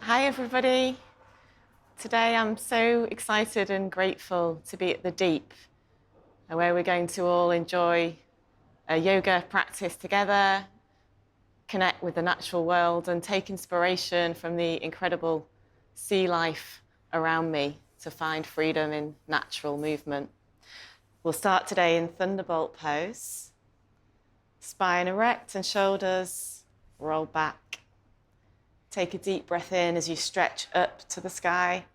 Hi everybody. Today I'm so excited and grateful to be at the Deep, where we're going to all enjoy a yoga practice together, connect with the natural world and take inspiration from the incredible sea life around me to find freedom in natural movement. We'll start today in Thunderbolt pose. Spine erect and shoulders roll back. Take a deep breath in as you stretch up to the sky.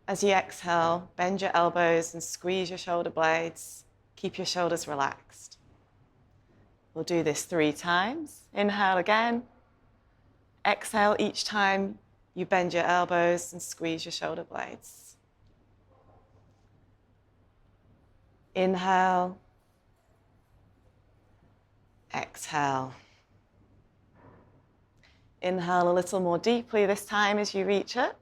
As you exhale, bend your elbows and squeeze your shoulder blades. Keep your shoulders relaxed. We'll do this 3 times. Inhale again. Exhale each time you bend your elbows and squeeze your shoulder blades. Inhale. Exhale. Inhale a little more deeply this time as you reach up.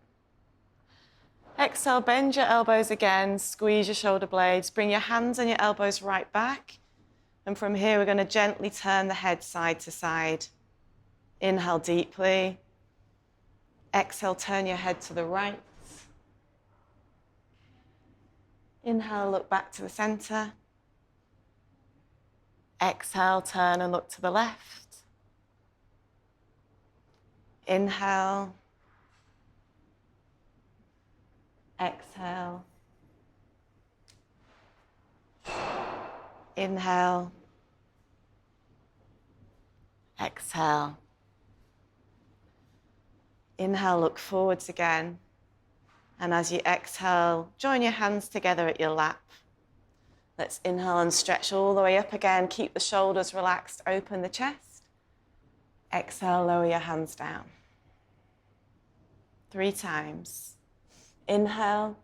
Exhale, bend your elbows again, squeeze your shoulder blades, bring your hands and your elbows right back. And from here, we're going to gently turn the head side to side. Inhale deeply. Exhale, turn your head to the right. Inhale, look back to the center. Exhale, turn and look to the left. Inhale. Exhale. Inhale. Exhale. Inhale, look forwards again. And as you exhale, join your hands together at your lap. Let's inhale and stretch all the way up again. Keep the shoulders relaxed, open the chest. Exhale, lower your hands down. 3 times. Inhale.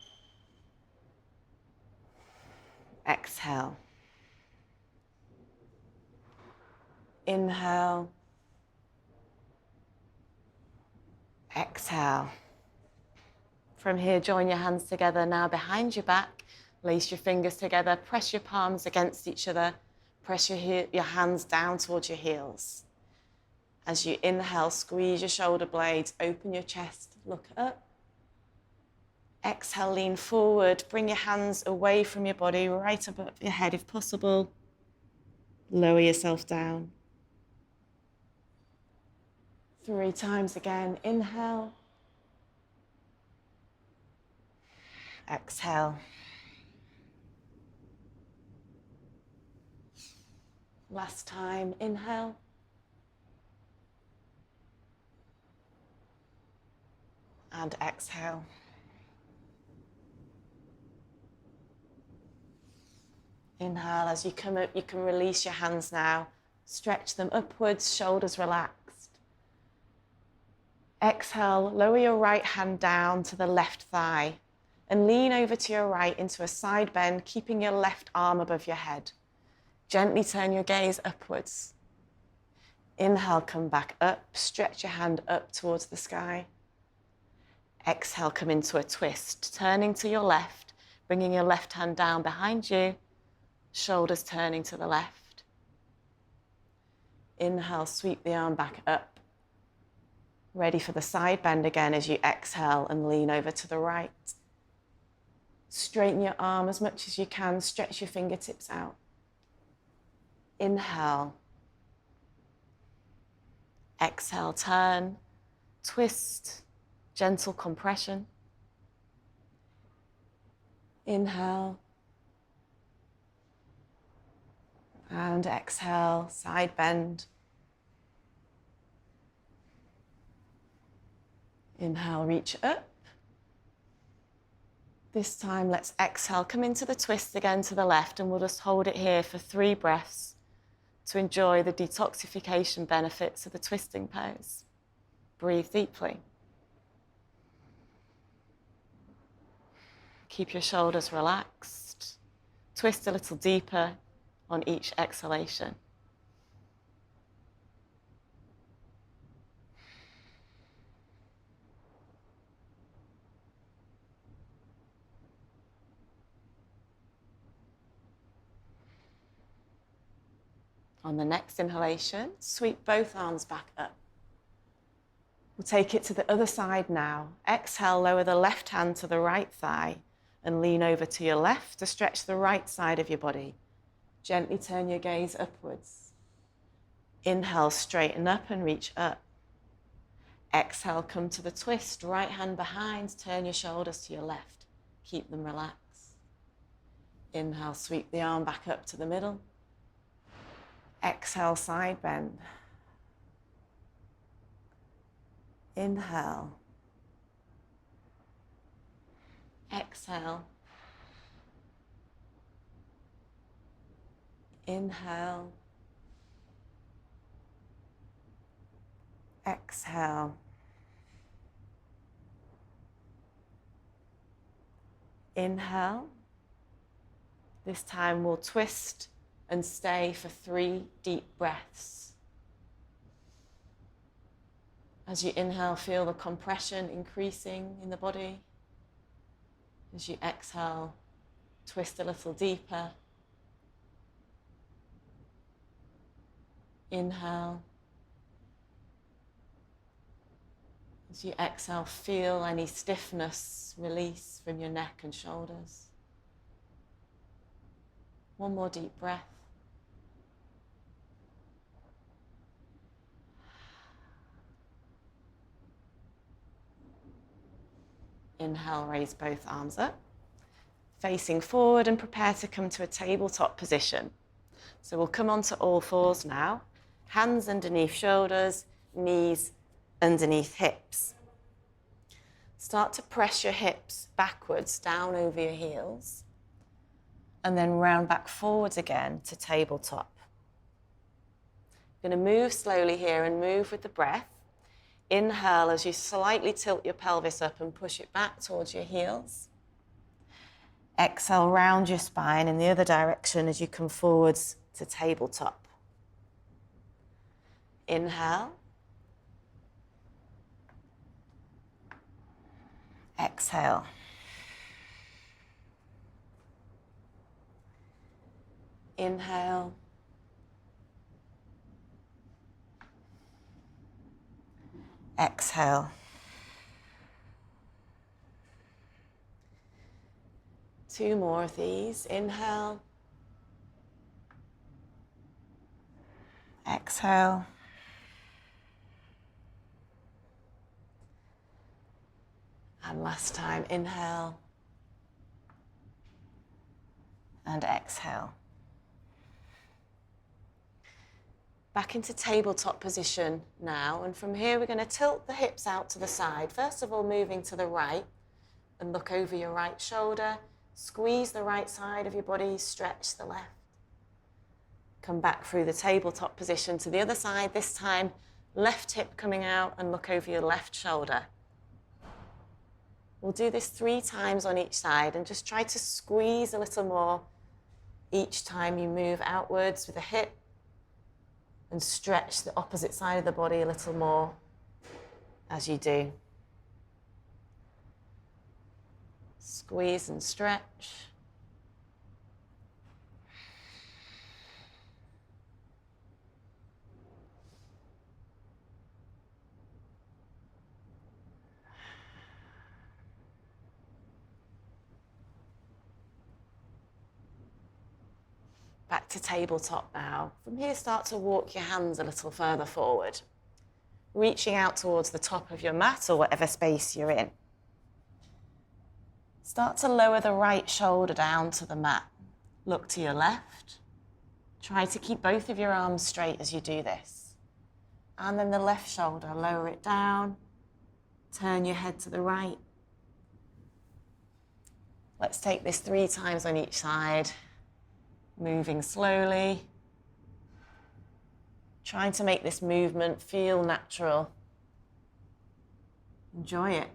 Exhale. Inhale. Exhale. From here, join your hands together now behind your back. Lace your fingers together, press your palms against each other. Press your hands down towards your heels. As you inhale, squeeze your shoulder blades, open your chest, look up. Exhale, lean forward, bring your hands away from your body, right above your head if possible. Lower yourself down. 3 times again, inhale. Exhale. Last time, inhale. And exhale. Inhale, as you come up, you can release your hands now. Stretch them upwards, shoulders relaxed. Exhale, lower your right hand down to the left thigh and lean over to your right into a side bend, keeping your left arm above your head. Gently turn your gaze upwards. Inhale, come back up, stretch your hand up towards the sky. Exhale, come into a twist, turning to your left, bringing your left hand down behind you, shoulders turning to the left. Inhale, sweep the arm back up. Ready for the side bend again as you exhale and lean over to the right. Straighten your arm as much as you can, stretch your fingertips out. Inhale. Exhale, turn, twist, gentle compression. Inhale. And exhale, side bend. Inhale, reach up. This time, let's exhale, come into the twist again to the left, and we'll just hold it here for 3 breaths to enjoy the detoxification benefits of the twisting pose. Breathe deeply. Keep your shoulders relaxed. Twist a little deeper on each exhalation. On the next inhalation, sweep both arms back up. We'll take it to the other side now. Exhale, lower the left hand to the right thigh and lean over to your left to stretch the right side of your body. Gently turn your gaze upwards. Inhale, straighten up and reach up. Exhale, come to the twist, right hand behind, turn your shoulders to your left. Keep them relaxed. Inhale, sweep the arm back up to the middle. Exhale, side bend. Inhale. Exhale. Inhale. Exhale. Inhale. This time we'll twist and stay for 3 deep breaths. As you inhale, feel the compression increasing in the body. As you exhale, twist a little deeper. Inhale. As you exhale, feel any stiffness release from your neck and shoulders. One more deep breath. Inhale, raise both arms up, facing forward and prepare to come to a tabletop position. So we'll come onto all fours now, hands underneath shoulders, knees underneath hips. Start to press your hips backwards, down over your heels, and then round back forwards again to tabletop. You're going to move slowly here and move with the breath. Inhale as you slightly tilt your pelvis up and push it back towards your heels. Exhale, round your spine in the other direction as you come forwards to tabletop. Inhale. Exhale. Inhale. Exhale. 2 more of these. Inhale. Exhale. And last time, inhale. And exhale. Back into tabletop position now, and from here we're going to tilt the hips out to the side. First of all, moving to the right and look over your right shoulder. Squeeze the right side of your body, stretch the left. Come back through the tabletop position to the other side. This time, left hip coming out and look over your left shoulder. We'll do this 3 times on each side and just try to squeeze a little more each time you move outwards with the hip. And stretch the opposite side of the body a little more as you do. Squeeze and stretch. Back to tabletop now. From here, start to walk your hands a little further forward, reaching out towards the top of your mat or whatever space you're in. Start to lower the right shoulder down to the mat. Look to your left. Try to keep both of your arms straight as you do this. And then the left shoulder, lower it down. Turn your head to the right. Let's take this 3 times on each side. Moving slowly, trying to make this movement feel natural. Enjoy it.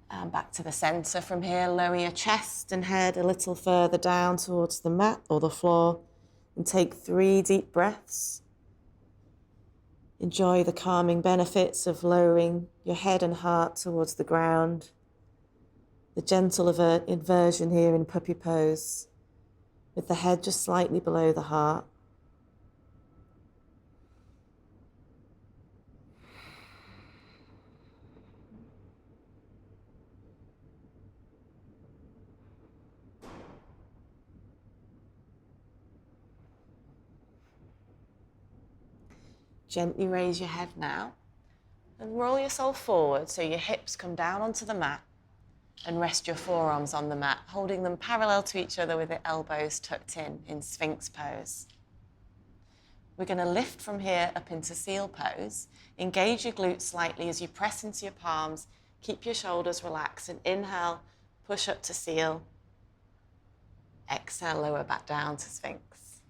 And back to the center from here. Lower your chest and head a little further down towards the mat or the floor. And take 3 deep breaths. Enjoy the calming benefits of lowering your head and heart towards the ground. The gentle inversion here in puppy pose, with the head just slightly below the heart. Gently raise your head now and roll yourself forward so your hips come down onto the mat, and rest your forearms on the mat, holding them parallel to each other with the elbows tucked in Sphinx pose. We're going to lift from here up into seal pose. Engage your glutes slightly as you press into your palms. Keep your shoulders relaxed and inhale, push up to seal. Exhale, lower back down to Sphinx.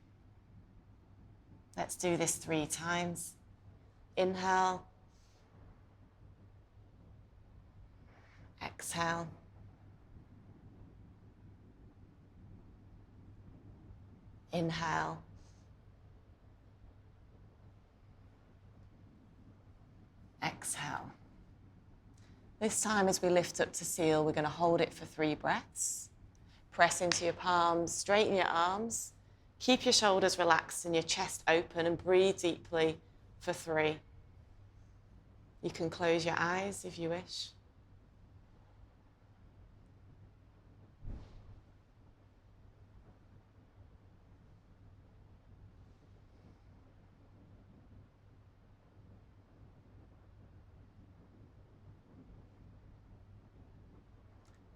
Let's do this 3 times. Inhale. Exhale. Inhale. Exhale. This time as we lift up to seal, we're going to hold it for 3 breaths. Press into your palms, straighten your arms. Keep your shoulders relaxed and your chest open and breathe deeply for 3. You can close your eyes if you wish.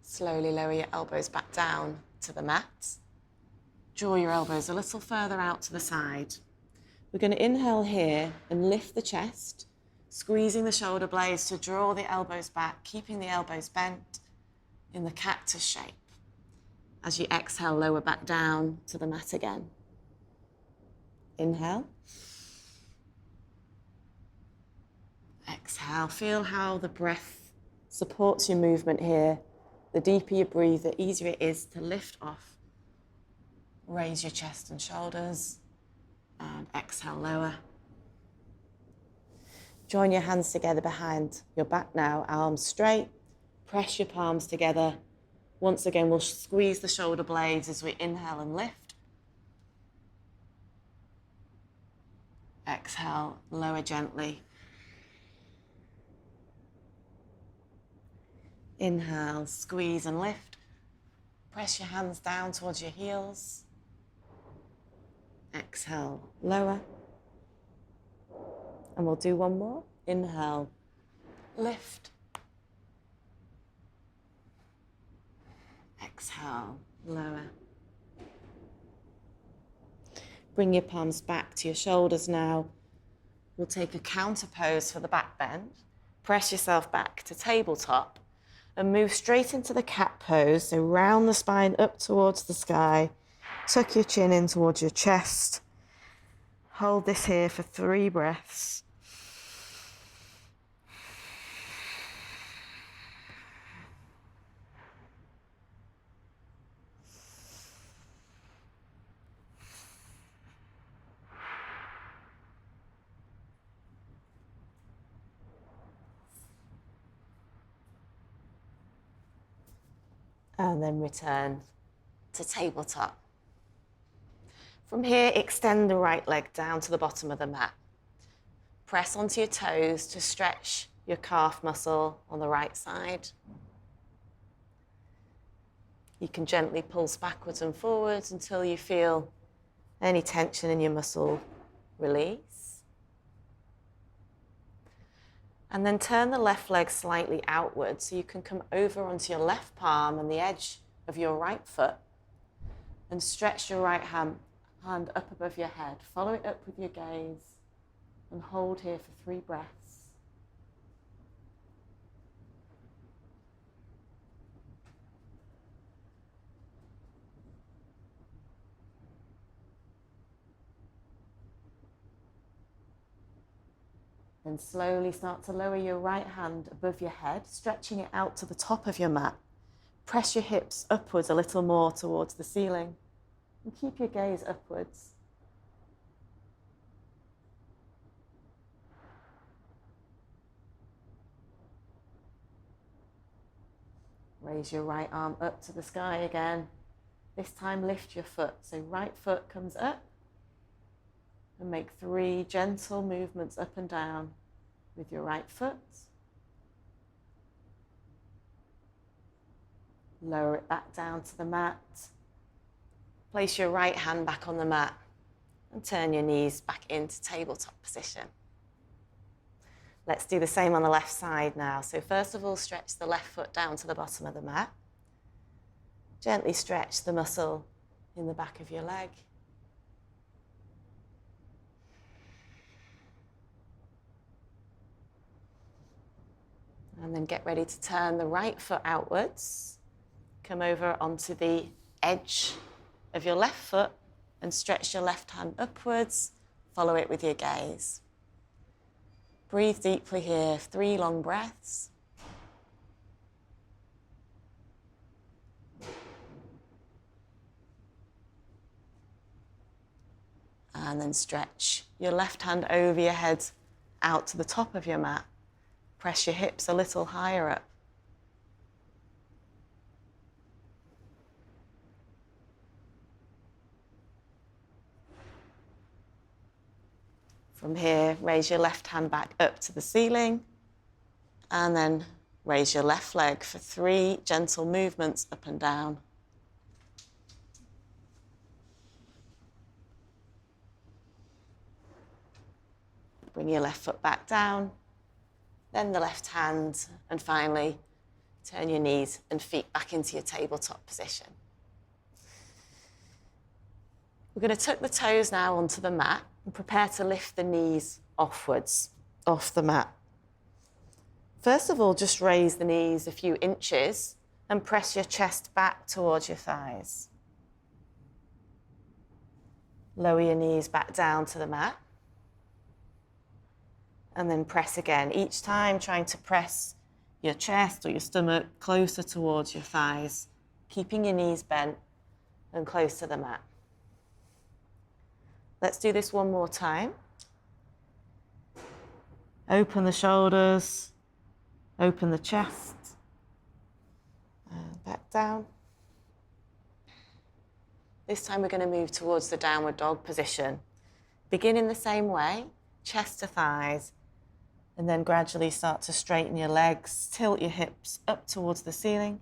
Slowly lower your elbows back down to the mat. Draw your elbows a little further out to the side. We're going to inhale here and lift the chest, squeezing the shoulder blades to draw the elbows back, keeping the elbows bent in the cactus shape. As you exhale, lower back down to the mat again. Inhale. Exhale. Feel how the breath supports your movement here. The deeper you breathe, the easier it is to lift off. Raise your chest and shoulders, and exhale, lower. Join your hands together behind your back now, arms straight. Press your palms together. Once again, we'll squeeze the shoulder blades as we inhale and lift. Exhale, lower gently. Inhale, squeeze and lift. Press your hands down towards your heels. Exhale, lower. And we'll do one more. Inhale, lift. Exhale, lower. Bring your palms back to your shoulders now. We'll take a counter pose for the back bend. Press yourself back to tabletop and move straight into the cat pose. So round the spine up towards the sky. Tuck your chin in towards your chest. Hold this here for 3 breaths. And then return to tabletop. From here, extend the right leg down to the bottom of the mat. Press onto your toes to stretch your calf muscle on the right side. You can gently pulse backwards and forwards until you feel any tension in your muscle release. And then turn the left leg slightly outward so you can come over onto your left palm and the edge of your right foot and stretch your right hand up above your head. Follow it up with your gaze and hold here for 3 breaths. Then slowly start to lower your right hand above your head, stretching it out to the top of your mat. Press your hips upwards a little more towards the ceiling and keep your gaze upwards. Raise your right arm up to the sky again. This time lift your foot. So right foot comes up and make 3 gentle movements up and down with your right foot. Lower it back down to the mat. Place your right hand back on the mat and turn your knees back into tabletop position. Let's do the same on the left side now. So first of all, stretch the left foot down to the bottom of the mat. Gently stretch the muscle in the back of your leg. And then get ready to turn the right foot outwards. Come over onto the edge of your left foot and stretch your left hand upwards. Follow it with your gaze. Breathe deeply here, 3 long breaths. And then stretch your left hand over your head out to the top of your mat. Press your hips a little higher up. From here, raise your left hand back up to the ceiling and then raise your left leg for 3 gentle movements up and down. Bring your left foot back down, then the left hand, and finally turn your knees and feet back into your tabletop position. We're going to tuck the toes now onto the mat and prepare to lift the knees offwards, off the mat. First of all, just raise the knees a few inches and press your chest back towards your thighs. Lower your knees back down to the mat. And then press again, each time trying to press your chest or your stomach closer towards your thighs, keeping your knees bent and close to the mat. Let's do this one more time. Open the shoulders, open the chest, and back down. This time we're going to move towards the downward dog position. Begin in the same way, chest to thighs, and then gradually start to straighten your legs, tilt your hips up towards the ceiling.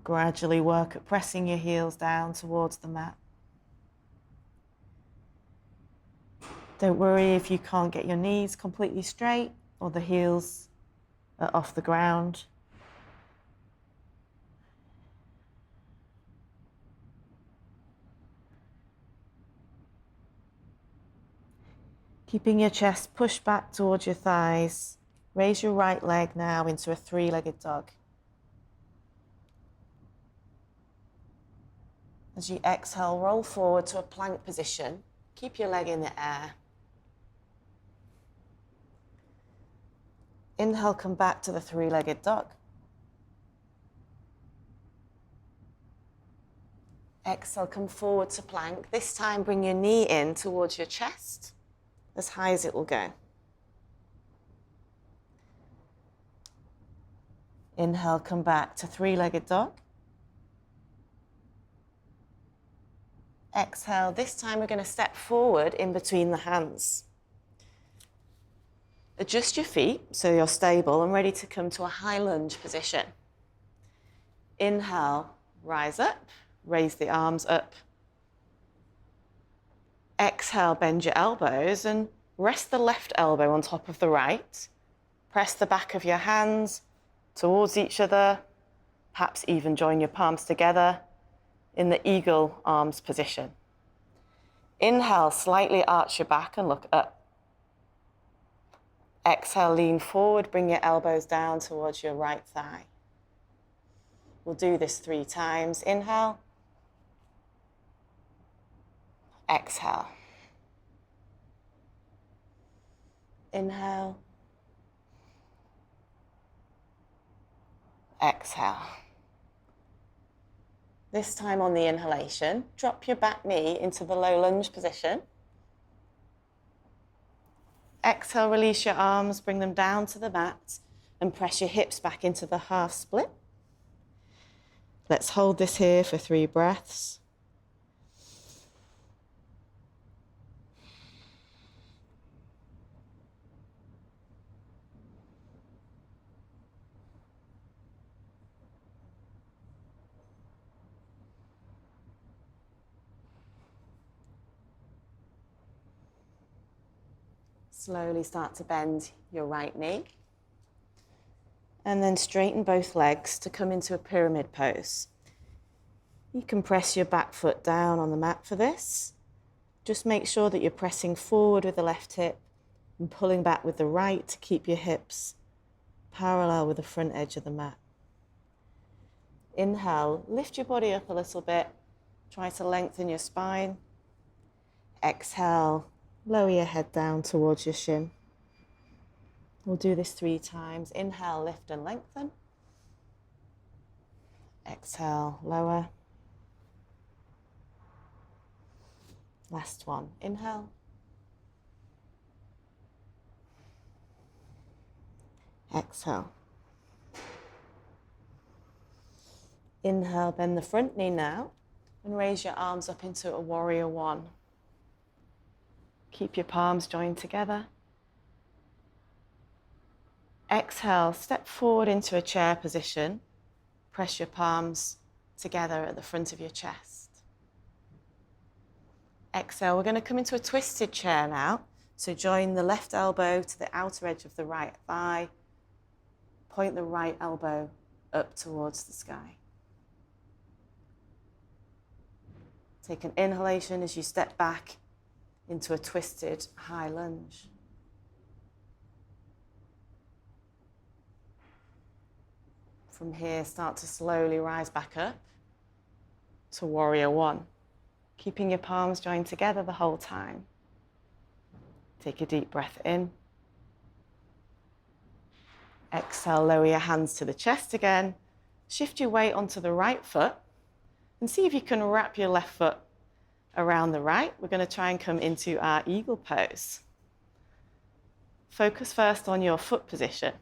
Gradually work at pressing your heels down towards the mat. Don't worry if you can't get your knees completely straight or the heels are off the ground. Keeping your chest pushed back towards your thighs, raise your right leg now into a 3-legged dog. As you exhale, roll forward to a plank position. Keep your leg in the air. Inhale, come back to the 3-legged dog. Exhale, come forward to plank. This time, bring your knee in towards your chest, as high as it will go. Inhale, come back to 3-legged dog. Exhale, this time we're going to step forward in between the hands. Adjust your feet so you're stable and ready to come to a high lunge position. Inhale, rise up, raise the arms up. Exhale, bend your elbows and rest the left elbow on top of the right. Press the back of your hands towards each other, perhaps even join your palms together in the eagle arms position. Inhale, slightly arch your back and look up. Exhale, lean forward, bring your elbows down towards your right thigh. We'll do this 3 times. Inhale. Exhale. Inhale. Exhale. This time on the inhalation, drop your back knee into the low lunge position. Exhale, release your arms, bring them down to the mat. and press your hips back into the half split. Let's hold this here for 3 breaths. Slowly start to bend your right knee. And then straighten both legs to come into a pyramid pose. You can press your back foot down on the mat for this. Just make sure that you're pressing forward with the left hip and pulling back with the right to keep your hips parallel with the front edge of the mat. Inhale, lift your body up a little bit. Try to lengthen your spine. Exhale, lower your head down towards your shin. We'll do this 3 times. Inhale, lift and lengthen. Exhale, lower. Last one. Inhale. Exhale. Inhale, bend the front knee now and raise your arms up into a warrior 1. Keep your palms joined together. Exhale, step forward into a chair position. Press your palms together at the front of your chest. Exhale, we're going to come into a twisted chair now. So join the left elbow to the outer edge of the right thigh. Point the right elbow up towards the sky. Take an inhalation as you step back into a twisted high lunge. From here, start to slowly rise back up to warrior 1, keeping your palms joined together the whole time. Take a deep breath in. Exhale, lower your hands to the chest again. Shift your weight onto the right foot and see if you can wrap your left foot around the right. We're going to try and come into our eagle pose. Focus first on your foot position.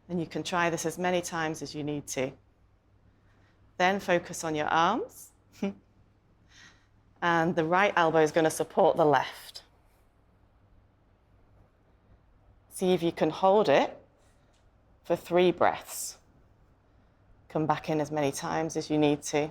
And you can try this as many times as you need to. Then focus on your arms. And the right elbow is going to support the left. See if you can hold it for 3 breaths. Come back in as many times as you need to.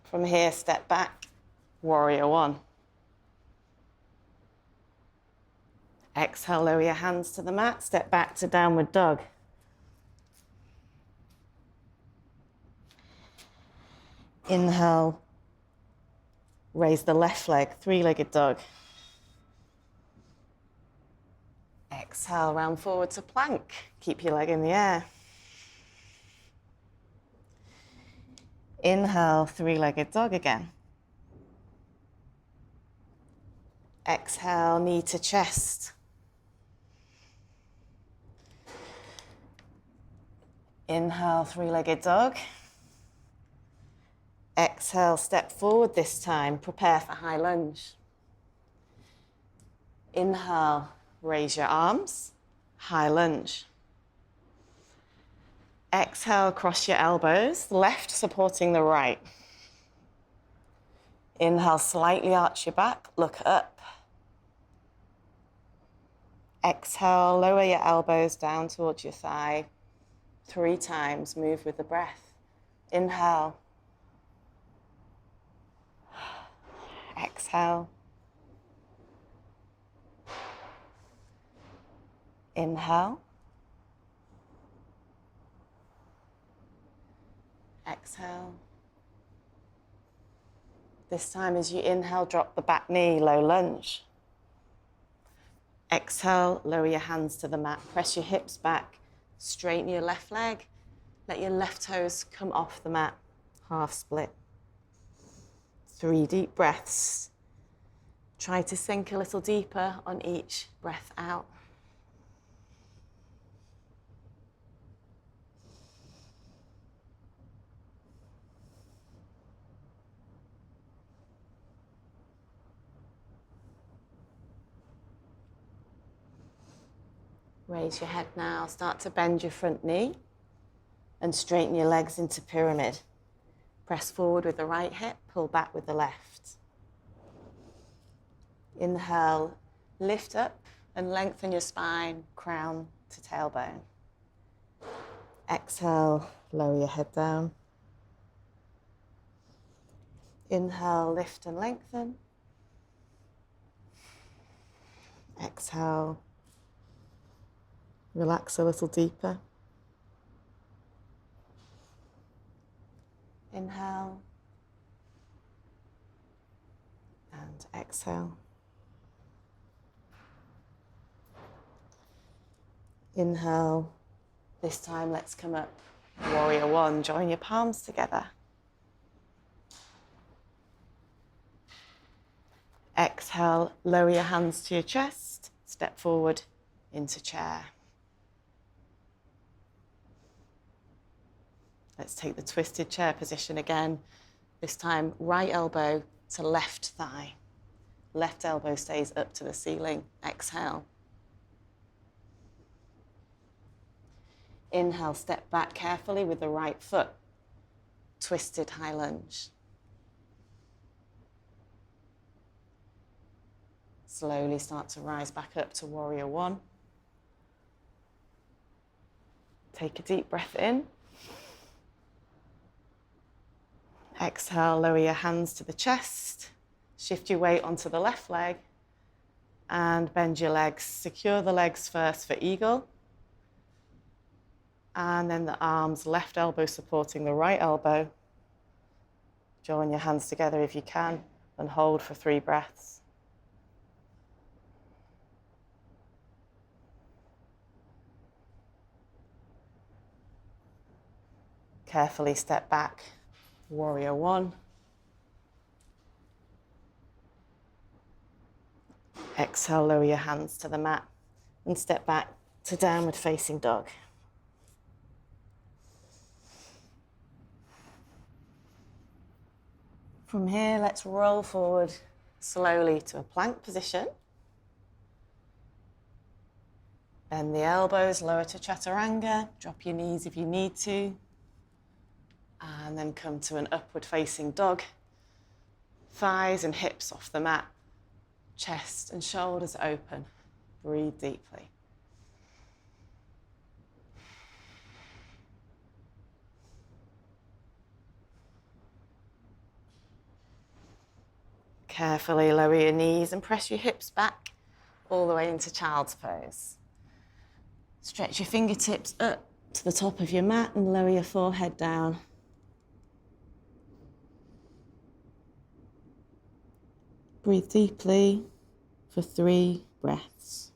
From here, step back, warrior 1. Exhale, lower your hands to the mat, step back to downward dog. Inhale, raise the left leg, 3-legged dog. Exhale, round forward to plank. Keep your leg in the air. Inhale, 3-legged dog again. Exhale, knee to chest. Inhale, 3-legged dog. Exhale, step forward this time. Prepare for high lunge. Inhale, raise your arms. High lunge. Exhale, cross your elbows, left supporting the right. Inhale, slightly arch your back, look up. Exhale, lower your elbows down towards your thigh. 3 times, move with the breath. Inhale. Exhale. Inhale. Exhale. This time as you inhale, drop the back knee, low lunge. Exhale, lower your hands to the mat. Press your hips back. Straighten your left leg. Let your left toes come off the mat, half split. 3 deep breaths. Try to sink a little deeper on each breath out. Raise your head now, start to bend your front knee and straighten your legs into pyramid. Press forward with the right hip, pull back with the left. Inhale, lift up and lengthen your spine, crown to tailbone. Exhale, lower your head down. Inhale, lift and lengthen. Exhale, relax a little deeper. Inhale and exhale. Inhale. This time let's come up, warrior one. Join your palms together. Exhale, lower your hands to your chest, step forward into chair. Let's take the twisted chair position again. This time, right elbow to left thigh. Left elbow stays up to the ceiling. Exhale. Inhale, step back carefully with the right foot. Twisted high lunge. Slowly start to rise back up to warrior one. Take a deep breath in. Exhale, lower your hands to the chest. Shift your weight onto the left leg and bend your legs. Secure the legs first for eagle. And then the arms, left elbow supporting the right elbow. Join your hands together if you can and hold for 3 breaths. Carefully step back, warrior one. Exhale, lower your hands to the mat and step back to downward facing dog. From here, let's roll forward slowly to a plank position. Bend the elbows, lower to chaturanga. Drop your knees if you need to. And then come to an upward facing dog. Thighs and hips off the mat. Chest and shoulders open. Breathe deeply. Carefully lower your knees and press your hips back all the way into child's pose. Stretch your fingertips up to the top of your mat and lower your forehead down. Breathe deeply for 3 breaths.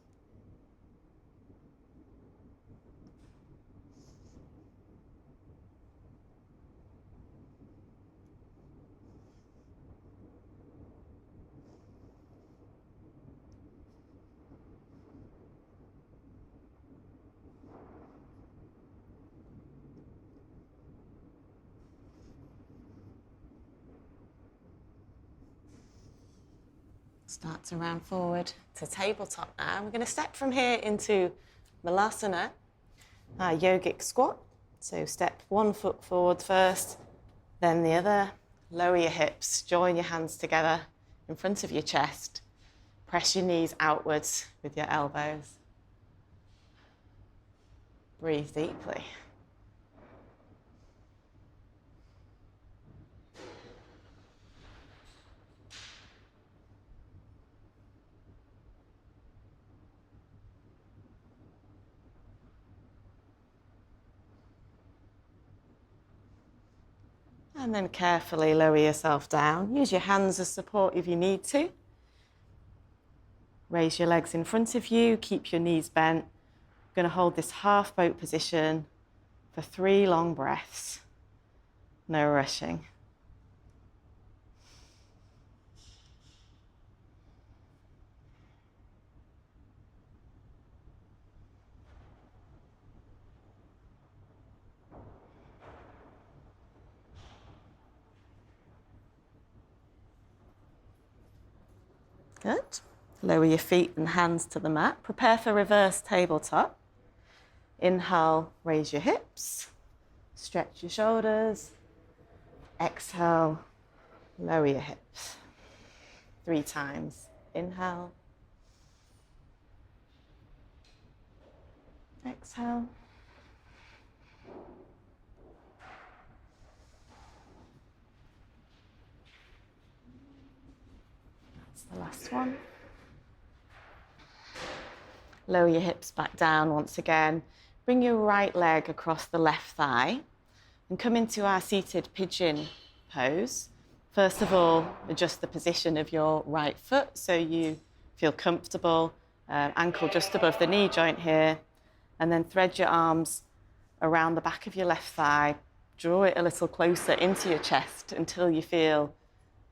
Start to round forward to tabletop now. We're going to step from here into Malasana, our yogic squat. So step 1 foot forward first, then the other. Lower your hips, join your hands together in front of your chest. Press your knees outwards with your elbows. Breathe deeply. And then carefully lower yourself down. Use your hands as support if you need to. Raise your legs in front of you. Keep your knees bent. We're going to hold this half boat position for 3 long breaths. No rushing. Good. Lower your feet and hands to the mat. Prepare for reverse tabletop. Inhale, raise your hips. Stretch your shoulders. Exhale, lower your hips. 3 times. Inhale. Exhale. That's the last one. Lower your hips back down once again. Bring your right leg across the left thigh and come into our seated pigeon pose. First of all, adjust the position of your right foot so you feel comfortable, ankle just above the knee joint here, and then thread your arms around the back of your left thigh. Draw it a little closer into your chest until you feel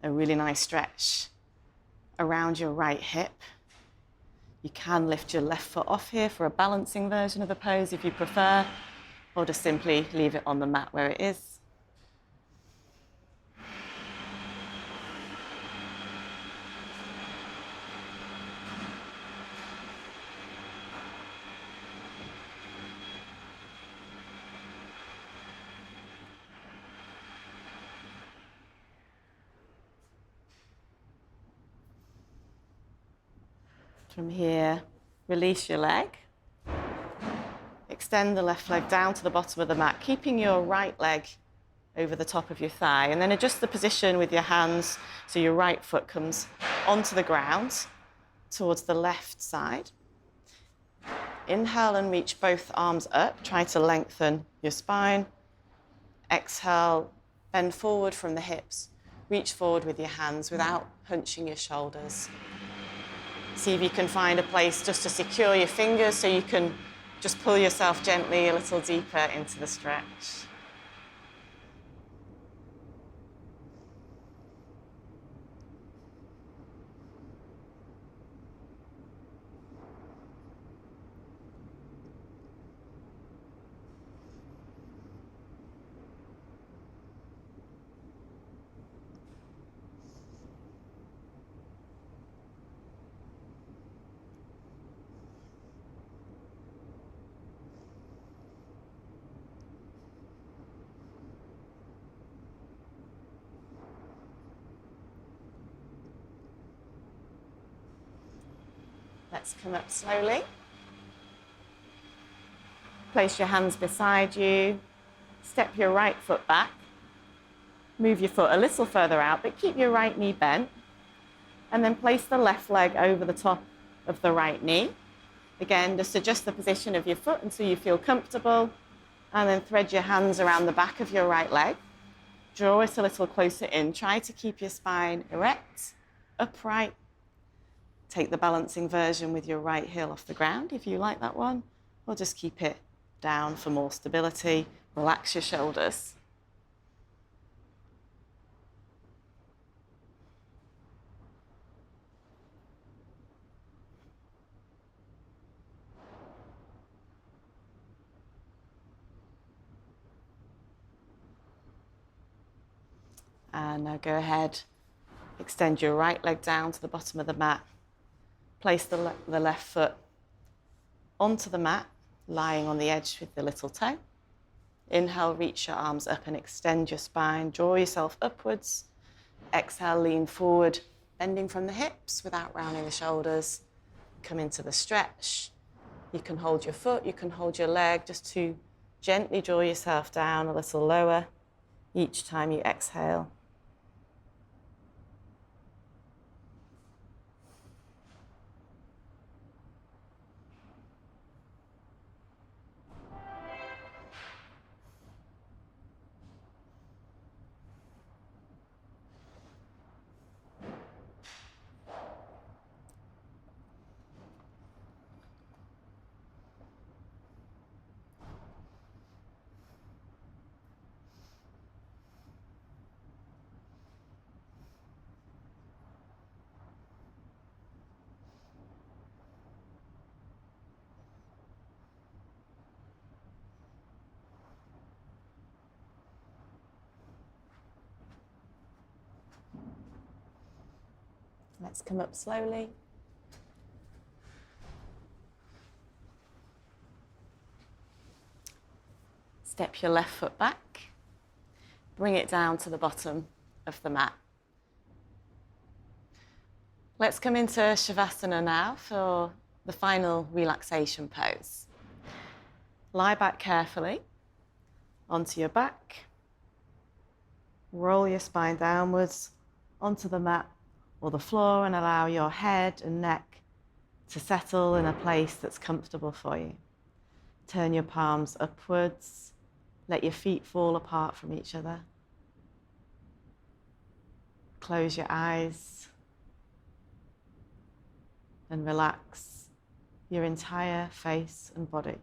a really nice stretch around your right hip. You can lift your left foot off here for a balancing version of the pose if you prefer, or just simply leave it on the mat where it is. From here, release your leg. Extend the left leg down to the bottom of the mat, keeping your right leg over the top of your thigh. And then adjust the position with your hands so your right foot comes onto the ground towards the left side. Inhale and reach both arms up. Try to lengthen your spine. Exhale, bend forward from the hips. Reach forward with your hands without hunching your shoulders. See if you can find a place just to secure your fingers so you can just pull yourself gently a little deeper into the stretch. Let's come up slowly. Place your hands beside you. Step your right foot back. Move your foot a little further out, but keep your right knee bent. And then place the left leg over the top of the right knee. Again, just adjust the position of your foot until you feel comfortable. And then thread your hands around the back of your right leg. Draw it a little closer in. Try to keep your spine erect, upright. Take the balancing version with your right heel off the ground if you like that one, or just keep it down for more stability. Relax your shoulders. And now go ahead, extend your right leg down to the bottom of the mat. Place the left foot onto the mat, lying on the edge with the little toe. Inhale, reach your arms up and extend your spine. Draw yourself upwards. Exhale, lean forward, bending from the hips without rounding the shoulders. Come into the stretch. You can hold your foot, you can hold your leg, just to gently draw yourself down a little lower each time you exhale. Let's come up slowly. Step your left foot back. Bring it down to the bottom of the mat. Let's come into Shavasana now for the final relaxation pose. Lie back carefully onto your back. Roll your spine downwards onto the mat or the floor and allow your head and neck to settle in a place that's comfortable for you. Turn your palms upwards. Let your feet fall apart from each other. Close your eyes and relax your entire face and body.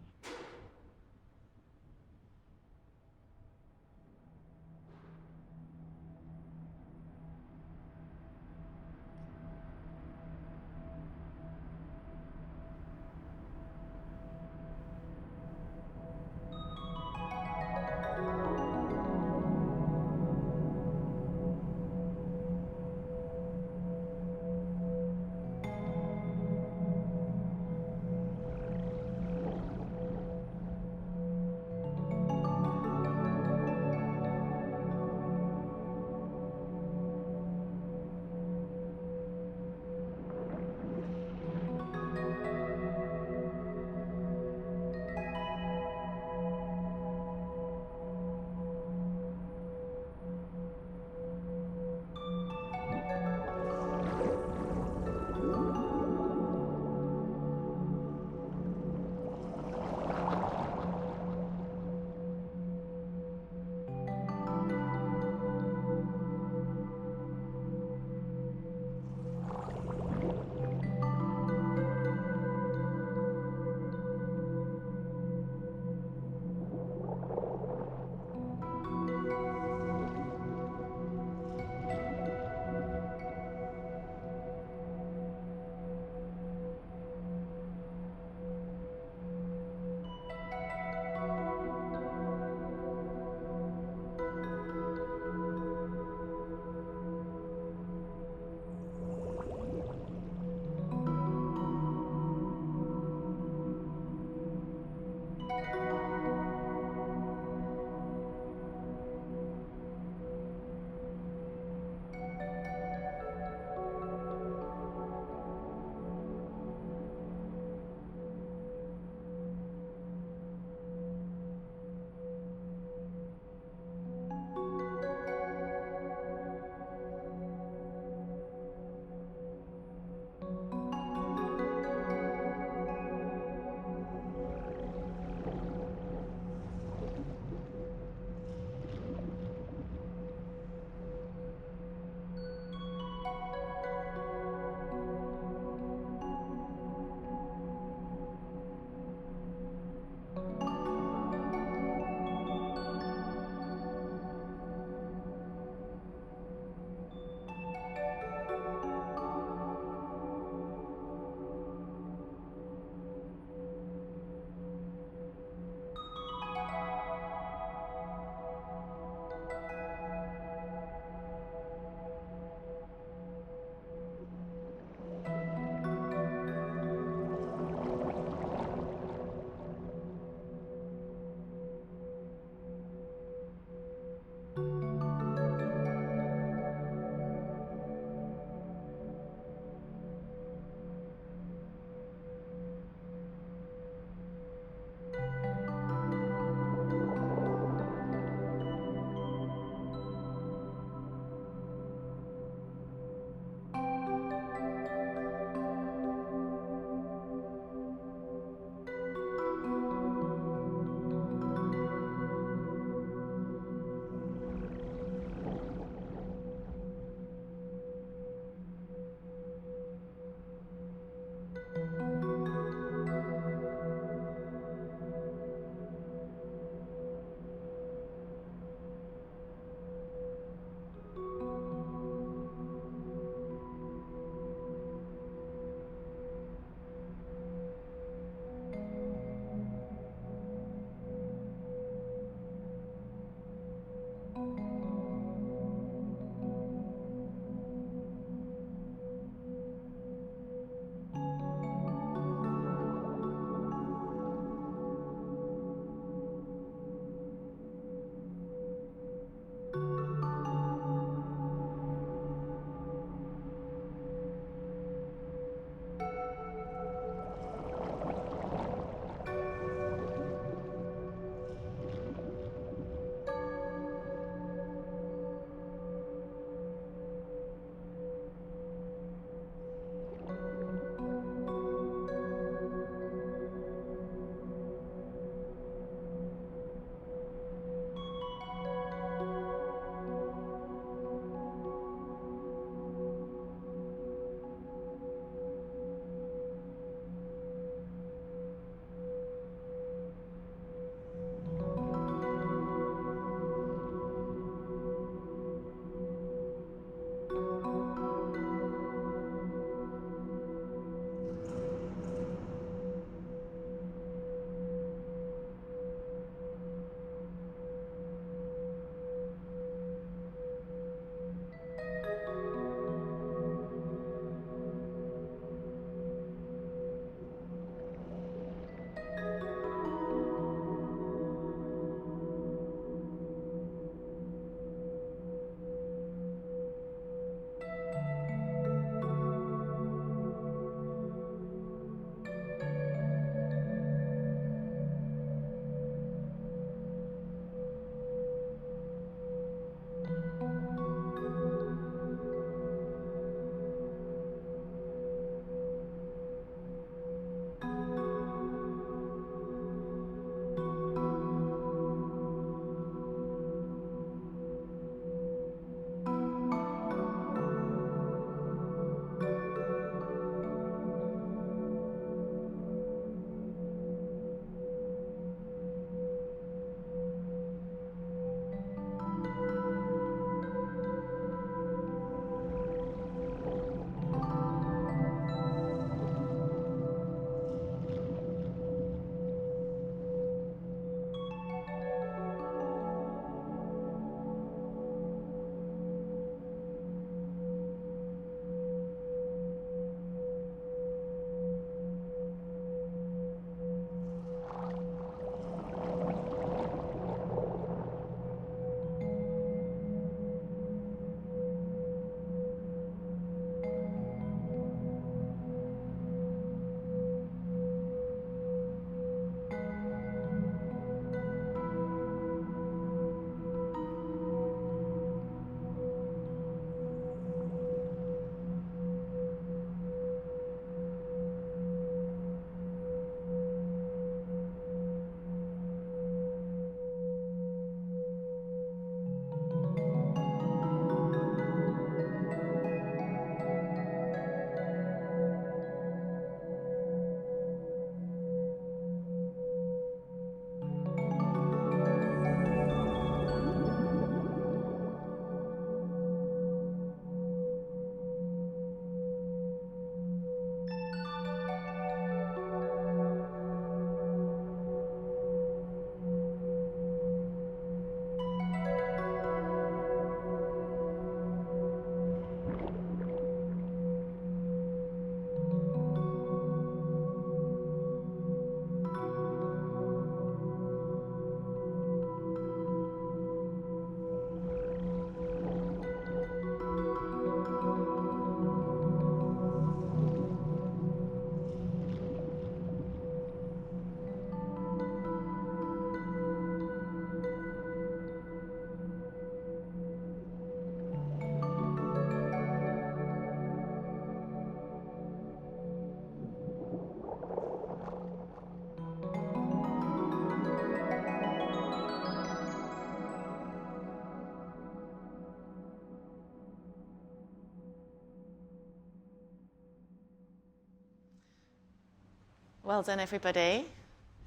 Well done, everybody.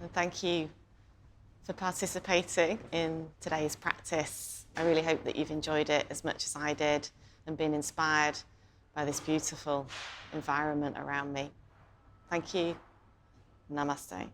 And thank you for participating in today's practice. I really hope that you've enjoyed it as much as I did and been inspired by this beautiful environment around me. Thank you. Namaste.